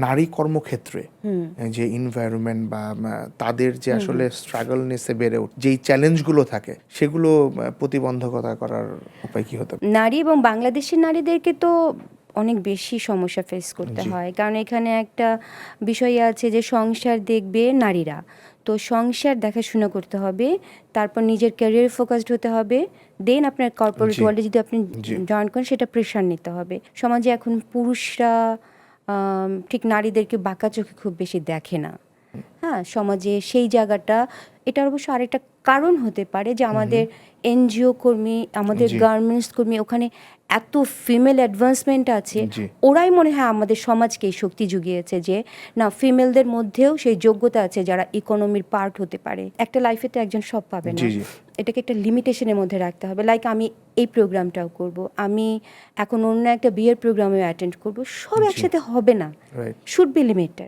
নারী কর্মক্ষেত্রে যে এনভায়রনমেন্ট বা তাদের যে আসলে স্ট্রাগলনেসে বেড়ে ওঠে যেই চ্যালেঞ্জগুলো থাকে সেগুলো প্রতিবন্ধকতা করার উপায় কি হতে পারে? নারী এবং বাংলাদেশের নারীদেরকে তো অনেক বেশি সমস্যা ফেস করতে জি। হয়, কারণ এখানে একটা বিষয় আছে যে সংসার দেখবে নারীরা, তো সংসার দেখাশোনা করতে হবে, তারপর নিজের ক্যারিয়ার ফোকাসড হতে হবে, দেন আপনার কর্পোরেট জি। ওয়ার্ল্ডে যদি আপনি জি। জয়েন করেন সেটা প্রেশার নিতে হবে। সমাজে এখন পুরুষরা ঠিক নারীদেরকে বাঁকা চোখে খুব বেশি দেখে না। হ্যাঁ, সমাজে সেই জায়গাটা, এটার অবশ্য আরেকটা কারণ হতে পারে যে আমাদের এনজিও কর্মী, আমাদের জি। গার্মেন্টস কর্মী, ওখানে এত ফিমেল অ্যাডভান্সমেন্ট আছে, জি। ওরাই মনে হয় আমাদের সমাজকে এই শক্তি জুগিয়েছে যে না, ফিমেলদের মধ্যেও সেই যোগ্যতা আছে যারা ইকোনমির পার্ট হতে পারে। একটা লাইফে তো একজন সব পাবে না, জি। জি। এটাকে একটা লিমিটেশনের মধ্যে রাখতে হবে। লাইক আমি এই প্রোগ্রামটাও করব, আমি এখন অন্য একটা বিয়ের প্রোগ্রামেও অ্যাটেন্ড করব, সব জি। একসাথে হবে না, রাইট। Should be limited.